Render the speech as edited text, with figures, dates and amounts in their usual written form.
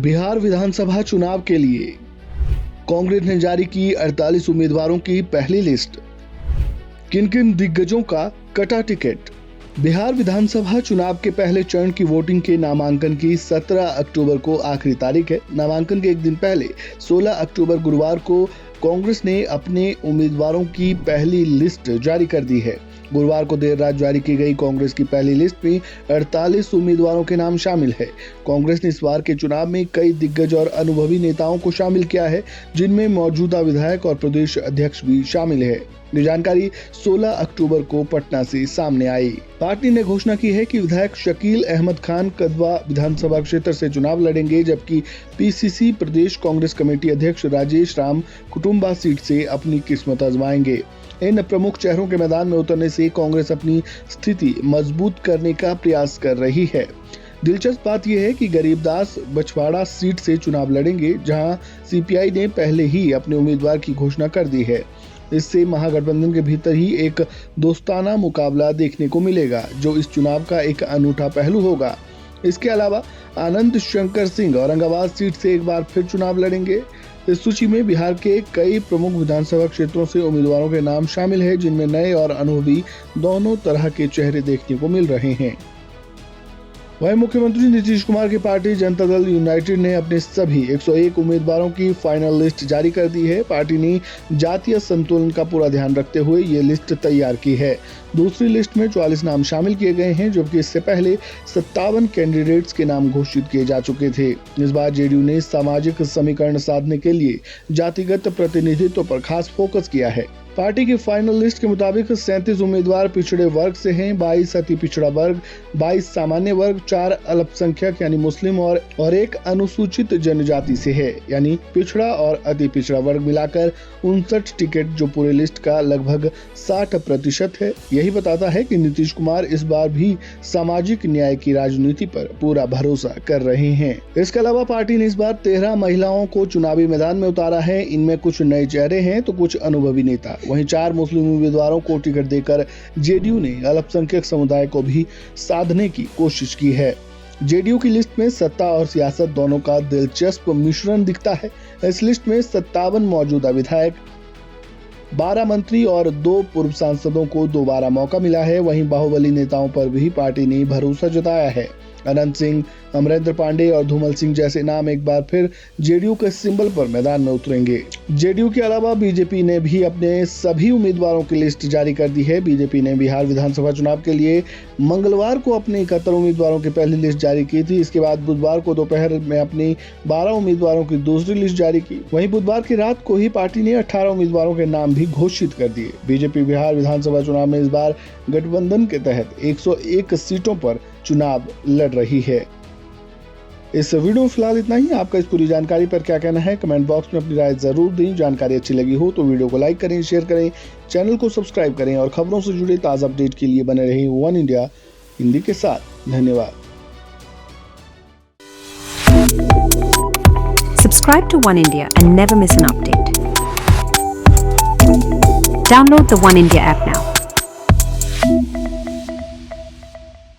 बिहार विधानसभा चुनाव के लिए कांग्रेस ने जारी की 48 उम्मीदवारों की पहली लिस्ट। किन किन दिग्गजों का कटा टिकट। बिहार विधानसभा चुनाव के पहले चरण की वोटिंग के नामांकन की 17 अक्टूबर को आखिरी तारीख है। नामांकन के एक दिन पहले 16 अक्टूबर गुरुवार को कांग्रेस ने अपने उम्मीदवारों की पहली लिस्ट जारी कर दी है। गुरुवार को देर रात जारी की गई कांग्रेस की पहली लिस्ट में 48 उम्मीदवारों के नाम शामिल है। कांग्रेस ने इस बार के चुनाव में कई दिग्गज और अनुभवी नेताओं को शामिल किया है, जिनमें मौजूदा विधायक और प्रदेश अध्यक्ष भी शामिल है। ये जानकारी 16 अक्टूबर को पटना से सामने आई। पार्टी ने घोषणा की है कि विधायक शकील अहमद खान कदवा विधानसभा क्षेत्र से चुनाव लड़ेंगे, जबकि पीसीसी प्रदेश कांग्रेस कमेटी अध्यक्ष राजेश राम कुटुंबा सीट से अपनी किस्मत आजमाएंगे। इन प्रमुख चेहरों के मैदान में उतरने से कांग्रेस अपनी स्थिति मजबूत करने का प्रयास कर रही है। दिलचस्प बात यह है कि गरीबदास बछवाड़ा सीट से चुनाव लड़ेंगे, जहां सीपीआई ने पहले ही अपने उम्मीदवार की घोषणा कर दी है। इससे महागठबंधन के भीतर ही एक दोस्ताना मुकाबला देखने को मिलेगा, जो इस चुनाव का एक अनूठा पहलू होगा। इसके अलावा आनंद शंकर सिंह औरंगाबाद सीट से एक बार फिर चुनाव लड़ेंगे। इस सूची में बिहार के कई प्रमुख विधानसभा क्षेत्रों से उम्मीदवारों के नाम शामिल है, जिनमें नए और अनुभवी दोनों तरह के चेहरे देखने को मिल रहे हैं। वहीं मुख्यमंत्री नीतीश कुमार की पार्टी जनता दल यूनाइटेड ने अपने सभी 101 उम्मीदवारों की फाइनल लिस्ट जारी कर दी है। पार्टी ने जातीय संतुलन का पूरा ध्यान रखते हुए ये लिस्ट तैयार की है। दूसरी लिस्ट में 44 नाम शामिल किए गए हैं, जबकि इससे पहले 57 कैंडिडेट्स के नाम घोषित किए जा चुके थे। इस बार जेडीयू ने सामाजिक समीकरण साधने के लिए जातिगत प्रतिनिधित्व पर खास फोकस किया है। पार्टी की फाइनल लिस्ट के मुताबिक 37 उम्मीदवार पिछड़े वर्ग से हैं, 22 अति पिछड़ा वर्ग, 22 सामान्य वर्ग, 4 अल्पसंख्यक यानी मुस्लिम और एक अनुसूचित जनजाति से है, यानी पिछड़ा और अति पिछड़ा वर्ग मिलाकर 59 टिकट, जो पूरे लिस्ट का लगभग 60% है। यही बताता है कि नीतीश कुमार इस बार भी सामाजिक न्याय की राजनीति पर पूरा भरोसा कर रहे हैं। इसके अलावा पार्टी ने इस बार 13 महिलाओं को चुनावी मैदान में उतारा है। इनमें कुछ नए चेहरे हैं तो कुछ अनुभवी नेता। वहीं 4 मुस्लिम उम्मीदवारों को टिकट देकर जेडीयू ने अल्पसंख्यक समुदाय को भी साधने की कोशिश की है। जेडीयू की लिस्ट में सत्ता और सियासत दोनों का दिलचस्प मिश्रण दिखता है। इस लिस्ट में 57 मौजूदा विधायक, 12 मंत्री और 2 पूर्व सांसदों को दोबारा मौका मिला है। वहीं बाहुबली नेताओं पर भी पार्टी ने भरोसा जताया है। अनंत सिंह, अमरेंद्र पांडे और धूमल सिंह जैसे नाम एक बार फिर जेडीयू के सिंबल पर मैदान में उतरेंगे। जेडीयू के अलावा बीजेपी ने भी अपने सभी उम्मीदवारों की लिस्ट जारी कर दी है। बीजेपी ने बिहार विधानसभा चुनाव के लिए मंगलवार को अपने 71 उम्मीदवारों की पहली लिस्ट जारी की थी। इसके बाद बुधवार को दोपहर में अपनी 12 उम्मीदवारों की दूसरी लिस्ट जारी की। वहीं बुधवार की रात को ही पार्टी ने 18 उम्मीदवारों के नाम भी घोषित कर दिए। बीजेपी बिहार विधानसभा चुनाव में इस बार गठबंधन के तहत 101 सीटों पर चुनाव लड़ रही है। इस वीडियो में फिलहाल इतना ही। आपका इस पूरी जानकारी पर क्या कहना है, कमेंट बॉक्स में अपनी राय जरूर दें। जानकारी अच्छी लगी हो तो वीडियो को लाइक करें, शेयर करें, चैनल को सब्सक्राइब करें और खबरों से जुड़े ताज़ा अपडेट के लिए बने रहें वन इंडिया हिंदी के साथ। धन्यवाद। Subscribe to One India and never miss an update. Download the One India app now.